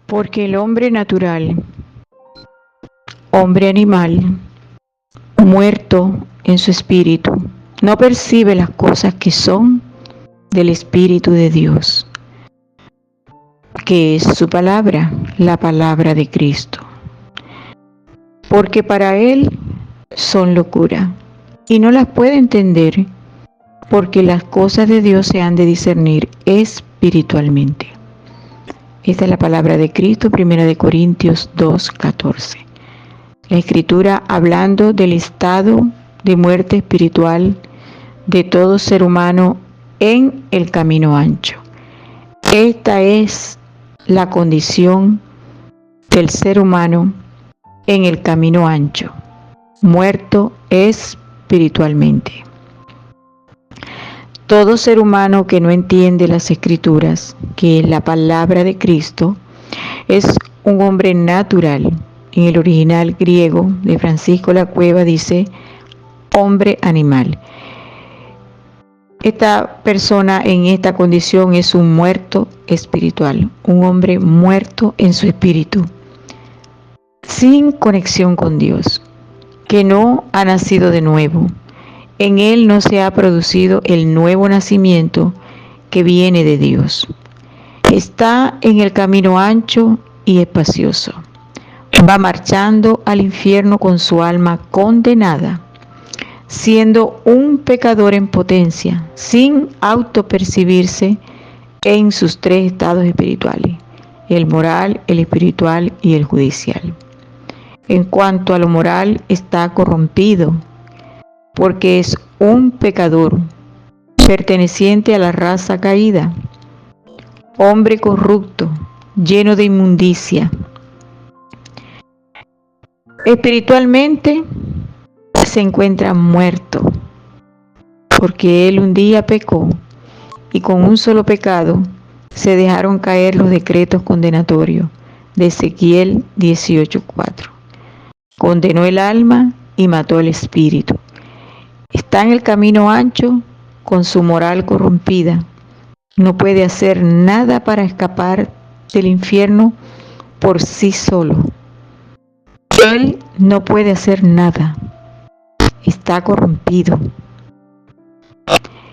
Porque el hombre natural, hombre animal, muerto en su espíritu, no percibe las cosas que son del Espíritu de Dios, que es su palabra, la palabra de Cristo. Porque para él son locura y no las puede entender, porque las cosas de Dios se han de discernir espiritualmente. Esta es la palabra de Cristo, 1 Corintios 2:14. La Escritura hablando del estado de muerte espiritual de todo ser humano en el camino ancho. Esta es la condición del ser humano en el camino ancho, muerto espiritualmente. Todo ser humano que no entiende las Escrituras, que es la palabra de Cristo, es un hombre natural. En el original griego de Francisco La Cueva dice hombre animal. Esta persona en esta condición es un muerto espiritual, un hombre muerto en su espíritu, sin conexión con Dios, que no ha nacido de nuevo. En él no se ha producido el nuevo nacimiento que viene de Dios. Está en el camino ancho y espacioso. Va marchando al infierno con su alma condenada, siendo un pecador en potencia, sin autopercibirse en sus tres estados espirituales, el moral, el espiritual y el judicial. En cuanto a lo moral, está corrompido, porque es un pecador, perteneciente a la raza caída, hombre corrupto, lleno de inmundicia. Espiritualmente se encuentra muerto, porque él un día pecó y con un solo pecado se dejaron caer los decretos condenatorios de Ezequiel 18:4. Condenó el alma y mató el espíritu. Está en el camino ancho con su moral corrompida. No puede hacer nada para escapar del infierno por sí solo. Él no puede hacer nada. Está corrompido.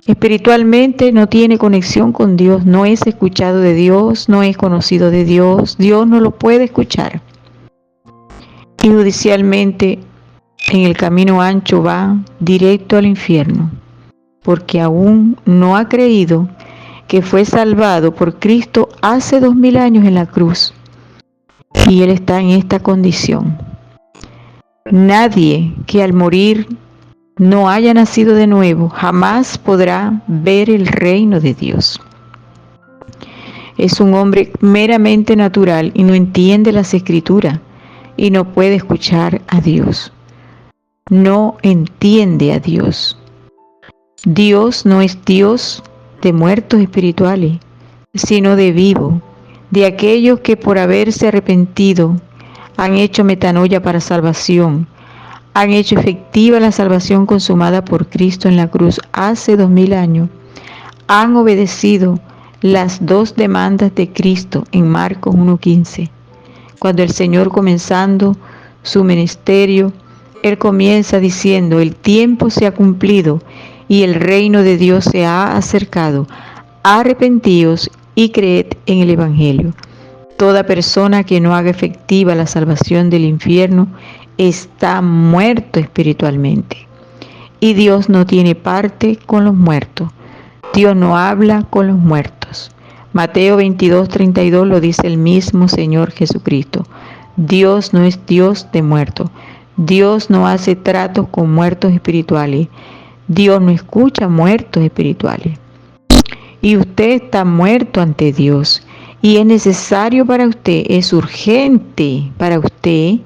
Espiritualmente no tiene conexión con Dios, no es escuchado de Dios, no es conocido de Dios, Dios no lo puede escuchar. Y judicialmente en el camino ancho va directo al infierno, porque aún no ha creído que fue salvado por Cristo hace 2000 años en la cruz. Y él está en esta condición. Nadie que al morir no haya nacido de nuevo jamás podrá ver el reino de Dios. Es un hombre meramente natural y no entiende las Escrituras y no puede escuchar a Dios. No entiende a Dios. Dios no es Dios de muertos espirituales, sino de vivos, de aquellos que por haberse arrepentido han hecho metanoia para salvación, han hecho efectiva la salvación consumada por Cristo en la cruz hace 2000 años, han obedecido las dos demandas de Cristo en Marcos 1:15. Cuando el Señor comenzando su ministerio, Él comienza diciendo: el tiempo se ha cumplido y el reino de Dios se ha acercado. Arrepentíos y creed en el Evangelio. Toda persona que no haga efectiva la salvación del infierno está muerto espiritualmente. Y Dios no tiene parte con los muertos. Dios no habla con los muertos. Mateo 22:32 lo dice el mismo Señor Jesucristo. Dios no es Dios de muertos. Dios no hace tratos con muertos espirituales. Dios no escucha muertos espirituales. Y usted está muerto ante Dios. Y es necesario para usted, es urgente para usted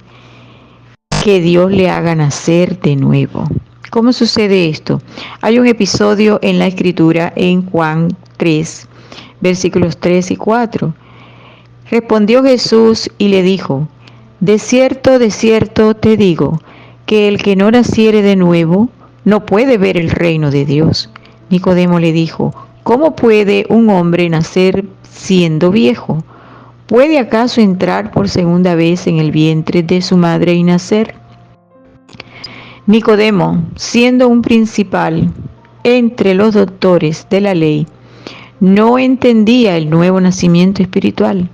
que Dios le haga nacer de nuevo. ¿Cómo sucede esto? Hay un episodio en la Escritura en Juan 3, versículos 3 y 4. Respondió Jesús y le dijo: de cierto te digo, que el que no naciere de nuevo no puede ver el reino de Dios. Nicodemo le dijo: ¿cómo puede un hombre nacer siendo viejo? ¿Puede acaso entrar por segunda vez en el vientre de su madre y nacer? Nicodemo, siendo un principal entre los doctores de la ley, no entendía el nuevo nacimiento espiritual,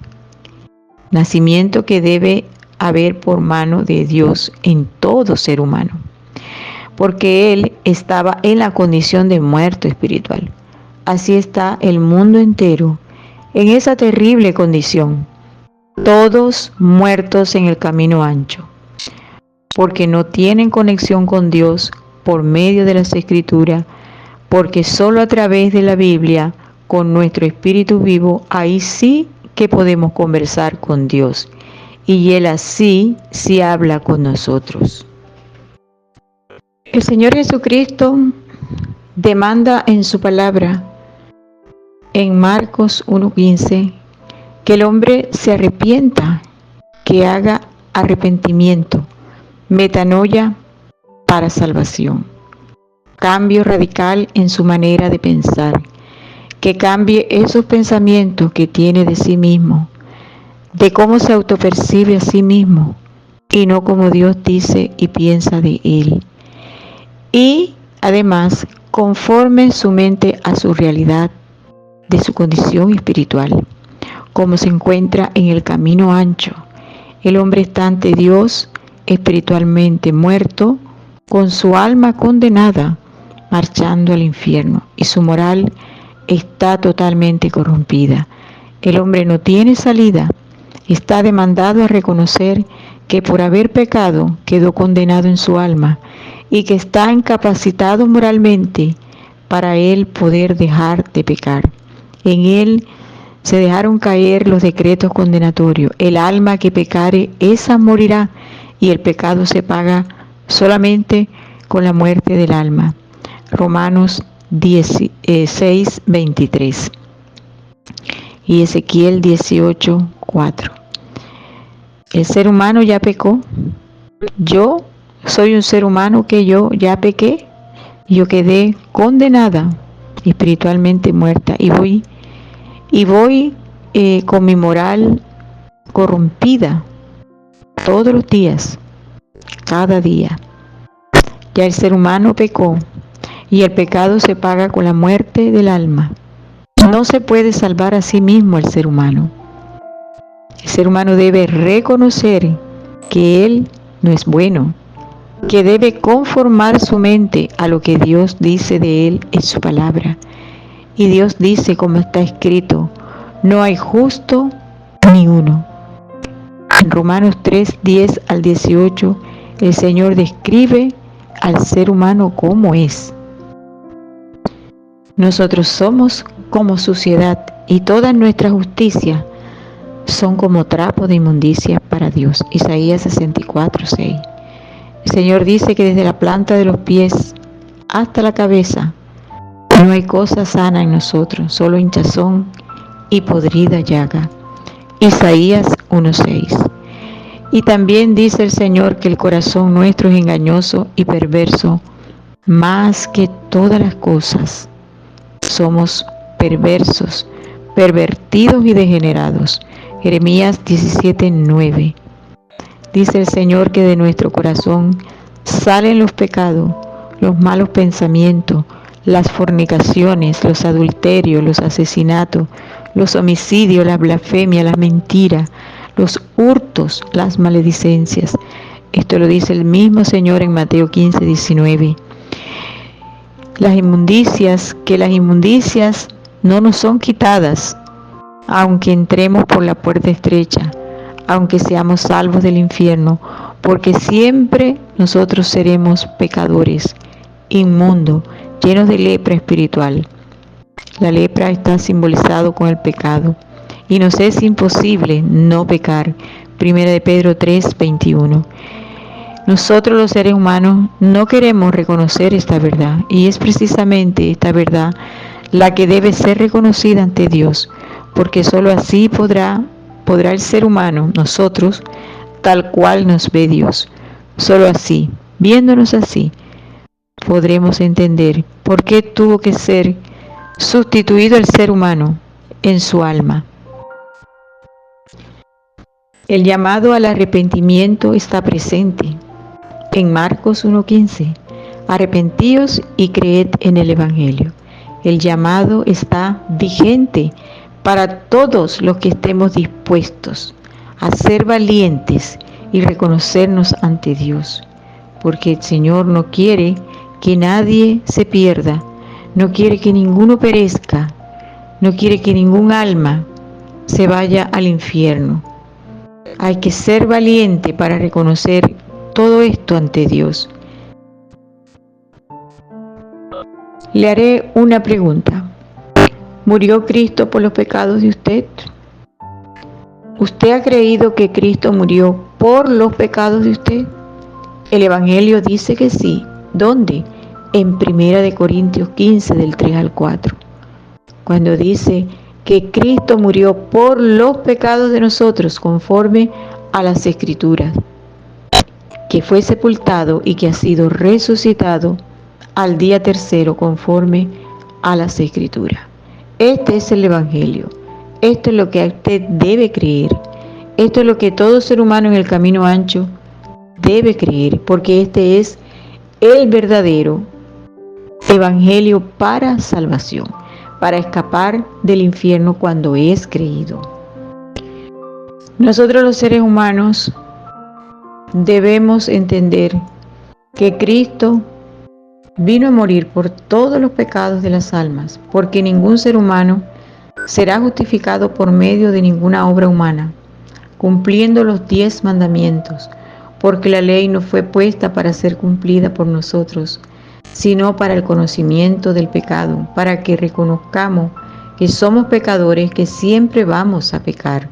nacimiento que debe haber por mano de Dios en todo ser humano, porque él estaba en la condición de muerto espiritual. Así está el mundo entero, en esa terrible condición, todos muertos en el camino ancho, porque no tienen conexión con Dios por medio de las Escrituras, porque solo a través de la Biblia, con nuestro espíritu vivo, ahí sí que podemos conversar con Dios, y Él así sí habla con nosotros. El Señor Jesucristo demanda en su palabra, en Marcos 1:15, que el hombre se arrepienta, que haga arrepentimiento, metanoia para salvación, cambio radical en su manera de pensar, que cambie esos pensamientos que tiene de sí mismo, de cómo se autopercibe a sí mismo y no como Dios dice y piensa de él. Y además conforme su mente a su realidad de su condición espiritual, como se encuentra en el camino ancho. El hombre está ante Dios espiritualmente muerto, con su alma condenada, marchando al infierno, y su moral está totalmente corrompida. El hombre no tiene salida, está demandado a reconocer que por haber pecado quedó condenado en su alma y que está incapacitado moralmente para él poder dejar de pecar. En él se dejaron caer los decretos condenatorios. El alma que pecare, esa morirá, y el pecado se paga solamente con la muerte del alma. Romanos 16:23 y Ezequiel 18:4. El ser humano ya pecó. Yo soy un ser humano que yo ya pequé. Yo quedé condenada, espiritualmente muerta, y voy con mi moral corrompida todos los días, cada día. Ya el ser humano pecó y el pecado se paga con la muerte del alma. No se puede salvar a sí mismo el ser humano. El ser humano debe reconocer que él no es bueno, que debe conformar su mente a lo que Dios dice de él en su palabra. Y Dios dice, como está escrito, no hay justo ni uno. En Romanos 3:10 al 18, el Señor describe al ser humano como es. Nosotros somos como suciedad y toda nuestra justicia son como trapo de inmundicia para Dios. Isaías 64:6. El Señor dice que desde la planta de los pies hasta la cabeza no hay cosa sana en nosotros, solo hinchazón y podrida llaga. Isaías 1:6. Y también dice el Señor que el corazón nuestro es engañoso y perverso más que todas las cosas. Somos perversos, pervertidos y degenerados. Jeremías 17:9. Dice el Señor que de nuestro corazón salen los pecados, los malos pensamientos, las fornicaciones, los adulterios, los asesinatos, los homicidios, las blasfemias, las mentiras, los hurtos, las maledicencias. Esto lo dice el mismo Señor en Mateo 15:19. Las inmundicias no nos son quitadas, aunque entremos por la puerta estrecha, aunque seamos salvos del infierno, porque siempre nosotros seremos pecadores, inmundos, llenos de lepra espiritual. La lepra está simbolizado con el pecado y nos es imposible no pecar. 1 de Pedro 3:21. Nosotros los seres humanos no queremos reconocer esta verdad, y es precisamente esta verdad la que debe ser reconocida ante Dios, porque sólo así podrá el ser humano, nosotros, tal cual nos ve Dios. Sólo así, viéndonos así, podremos entender por qué tuvo que ser sustituido el ser humano en su alma. El llamado al arrepentimiento está presente en Marcos 1:15. Arrepentíos y creed en el Evangelio. El llamado está vigente para todos los que estemos dispuestos a ser valientes y reconocernos ante Dios, porque el Señor no quiere que nadie se pierda, no quiere que ninguno perezca, no quiere que ningún alma se vaya al infierno. Hay que ser valiente para reconocer todo esto ante Dios. Le haré una pregunta. ¿Murió Cristo por los pecados de usted? ¿Usted ha creído que Cristo murió por los pecados de usted? El Evangelio dice que sí. ¿Dónde? En 1 Corintios 15, del 3 al 4. Cuando dice que Cristo murió por los pecados de nosotros, conforme a las Escrituras, que fue sepultado y que ha sido resucitado al día tercero, conforme a las Escrituras. Este es el Evangelio. Esto es lo que usted debe creer. Esto es lo que todo ser humano en el camino ancho debe creer, porque este es el verdadero Evangelio para salvación, para escapar del infierno cuando es creído. Nosotros los seres humanos debemos entender que Cristo vino a morir por todos los pecados de las almas, porque ningún ser humano será justificado por medio de ninguna obra humana, cumpliendo los 10 mandamientos, porque la ley no fue puesta para ser cumplida por nosotros, sino para el conocimiento del pecado, para que reconozcamos que somos pecadores, que siempre vamos a pecar.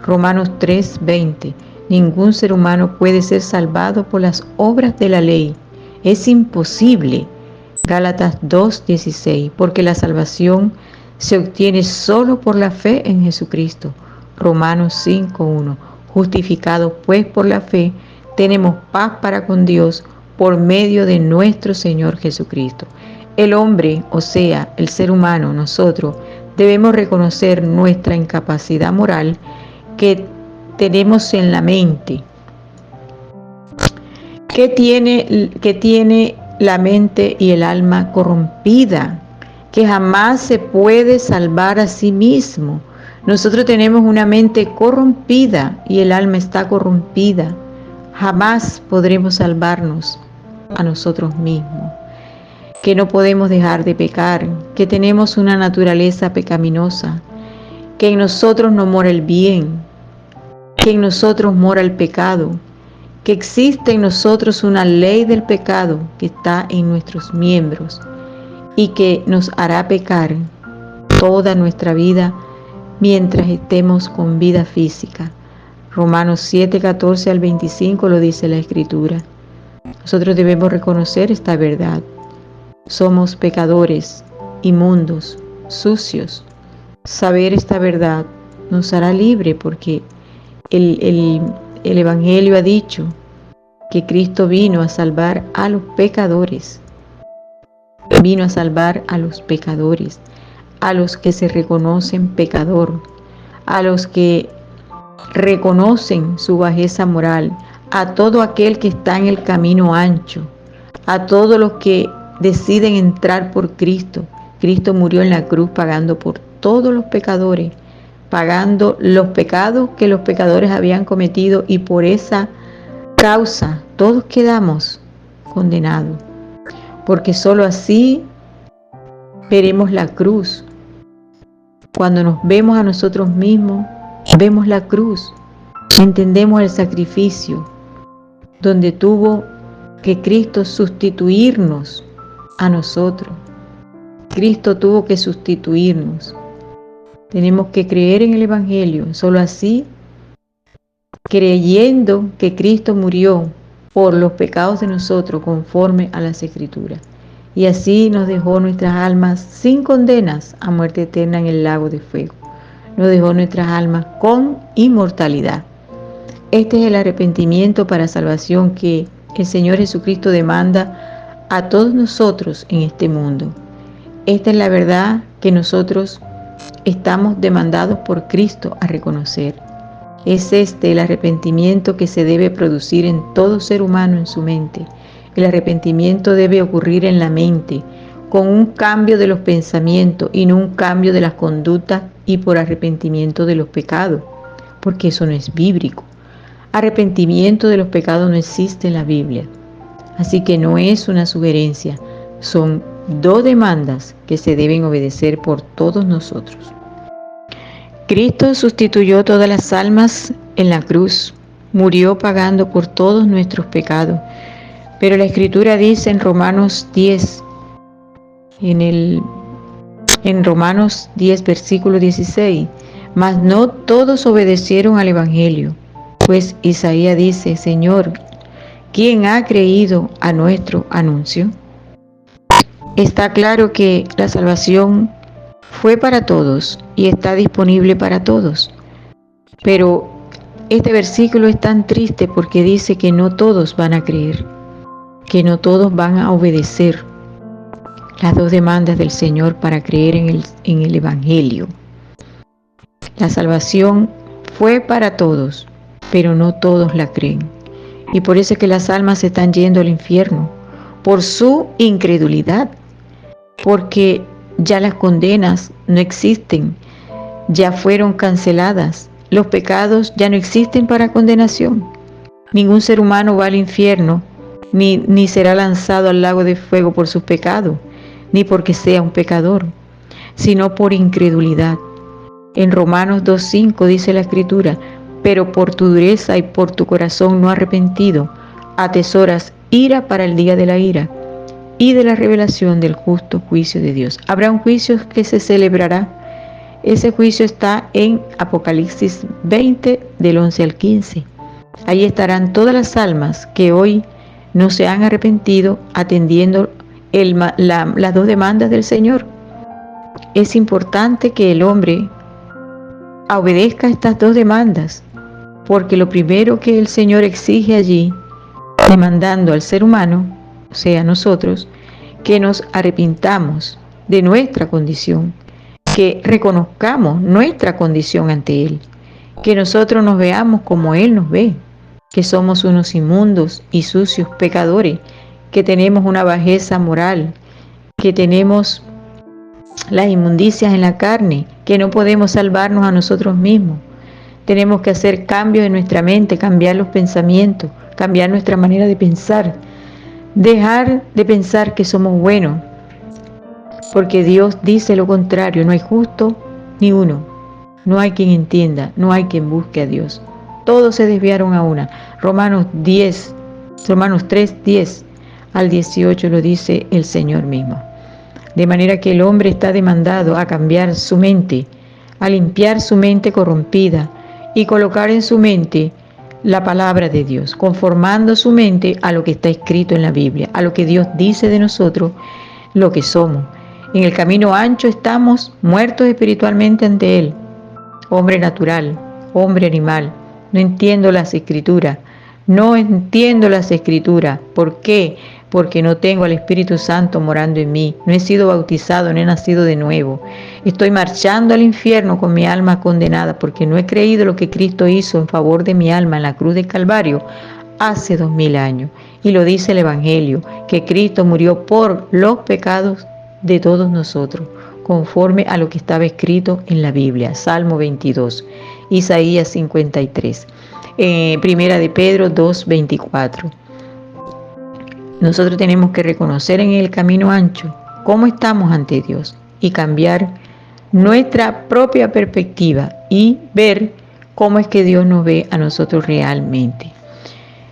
Romanos 3:20. Ningún ser humano puede ser salvado por las obras de la ley. Es imposible. Gálatas 2:16. Porque la salvación se obtiene solo por la fe en Jesucristo. Romanos 5:1. Justificados pues por la fe, tenemos paz para con Dios por medio de nuestro Señor Jesucristo. El hombre, o sea, el ser humano, nosotros, debemos reconocer nuestra incapacidad moral que tenemos en la mente. Que tiene la mente y el alma corrompida, que jamás se puede salvar a sí mismo. Nosotros tenemos una mente corrompida y el alma está corrompida. Jamás podremos salvarnos a nosotros mismos, que no podemos dejar de pecar, que tenemos una naturaleza pecaminosa, que en nosotros no mora el bien, que en nosotros mora el pecado, que existe en nosotros una ley del pecado que está en nuestros miembros y que nos hará pecar toda nuestra vida mientras estemos con vida física. Romanos 7:14 al 25 lo dice la Escritura. Nosotros debemos reconocer esta verdad. Somos pecadores, inmundos, sucios. Saber esta verdad nos hará libre, porque el Evangelio ha dicho que Cristo vino a salvar a los pecadores. Vino a salvar a los pecadores, a los que se reconocen pecador, a los que reconocen su bajeza moral, a todo aquel que está en el camino ancho, a todos los que deciden entrar por Cristo. Cristo murió en la cruz pagando por todos los pecadores, pagando los pecados que los pecadores habían cometido, y por esa causa todos quedamos condenados, porque sólo así veremos la cruz. Cuando nos vemos a nosotros mismos, vemos la cruz, entendemos el sacrificio donde tuvo que Cristo sustituirnos a nosotros. Cristo tuvo que sustituirnos. Tenemos que creer en el Evangelio. Solo así, creyendo que Cristo murió por los pecados de nosotros conforme a las Escrituras. Y así nos dejó nuestras almas sin condenas a muerte eterna en el lago de fuego. Nos dejó nuestras almas con inmortalidad. Este es el arrepentimiento para salvación que el Señor Jesucristo demanda a todos nosotros en este mundo. Esta es la verdad que nosotros estamos demandados por Cristo a reconocer. Es este el arrepentimiento que se debe producir en todo ser humano en su mente. El arrepentimiento debe ocurrir en la mente, con un cambio de los pensamientos y no un cambio de las conductas y por arrepentimiento de los pecados, porque eso no es bíblico. Arrepentimiento de los pecados no existe en la Biblia, así que no es una sugerencia, son dos demandas que se deben obedecer por todos nosotros. Cristo sustituyó todas las almas en la cruz, murió pagando por todos nuestros pecados, pero la Escritura dice en Romanos 10, en Romanos 10, versículo 16, mas no todos obedecieron al Evangelio, pues Isaías dice, Señor, ¿quién ha creído a nuestro anuncio? Está claro que la salvación fue para todos y está disponible para todos, pero este versículo es tan triste porque dice que no todos van a creer, que no todos van a obedecer las dos demandas del Señor para creer en el Evangelio. La salvación fue para todos, pero no todos la creen. Y por eso es que las almas se están yendo al infierno, por su incredulidad, porque ya las condenas no existen, ya fueron canceladas, los pecados ya no existen para condenación. Ningún ser humano va al infierno, ni será lanzado al lago de fuego por sus pecados, ni porque sea un pecador, sino por incredulidad. En Romanos 2:5 dice la Escritura, pero por tu dureza y por tu corazón no arrepentido, atesoras ira para el día de la ira y de la revelación del justo juicio de Dios. Habrá un juicio que se celebrará. Ese juicio está en Apocalipsis 20, del 11 al 15. Ahí estarán todas las almas que hoy no se han arrepentido atendiendo las dos demandas del Señor. Es importante que el hombre obedezca estas dos demandas, porque lo primero que el Señor exige allí, demandando al ser humano, o sea, nosotros, que nos arrepintamos de nuestra condición, que reconozcamos nuestra condición ante Él, que nosotros nos veamos como Él nos ve, que somos unos inmundos y sucios pecadores, que tenemos una bajeza moral, que tenemos las inmundicias en la carne, que no podemos salvarnos a nosotros mismos. Tenemos que hacer cambios en nuestra mente, cambiar los pensamientos, cambiar nuestra manera de pensar, dejar de pensar que somos buenos, porque Dios dice lo contrario, no hay justo ni uno, no hay quien entienda, no hay quien busque a Dios. Todos se desviaron a una. Romanos 3:10 al 18 lo dice el Señor mismo. De manera que el hombre está demandado a cambiar su mente, a limpiar su mente corrompida y colocar en su mente la palabra de Dios, conformando su mente a lo que está escrito en la Biblia, a lo que Dios dice de nosotros, lo que somos. En el camino ancho estamos muertos espiritualmente ante Él, hombre natural, hombre animal. No entiendo las escrituras, ¿Por qué? Porque no tengo al Espíritu Santo morando en mí, no he sido bautizado, no he nacido de nuevo. Estoy marchando al infierno con mi alma condenada porque no he creído lo que Cristo hizo en favor de mi alma en la cruz del Calvario hace 2000 años. Y lo dice el Evangelio, que Cristo murió por los pecados de todos nosotros, conforme a lo que estaba escrito en la Biblia, Salmo 22, Isaías 53, Primera de Pedro 2:24. Nosotros tenemos que reconocer en el camino ancho cómo estamos ante Dios y cambiar nuestra propia perspectiva y ver cómo es que Dios nos ve a nosotros realmente.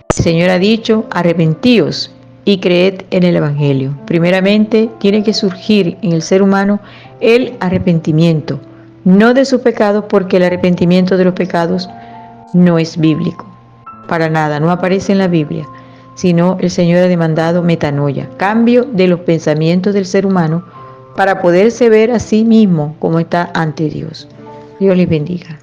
El Señor ha dicho, arrepentíos y creed en el Evangelio. Primeramente, tiene que surgir en el ser humano el arrepentimiento, no de sus pecados, porque el arrepentimiento de los pecados no es bíblico, para nada, no aparece en la Biblia, sino el Señor ha demandado metanoia, cambio de los pensamientos del ser humano para poderse ver a sí mismo como está ante Dios. Dios les bendiga.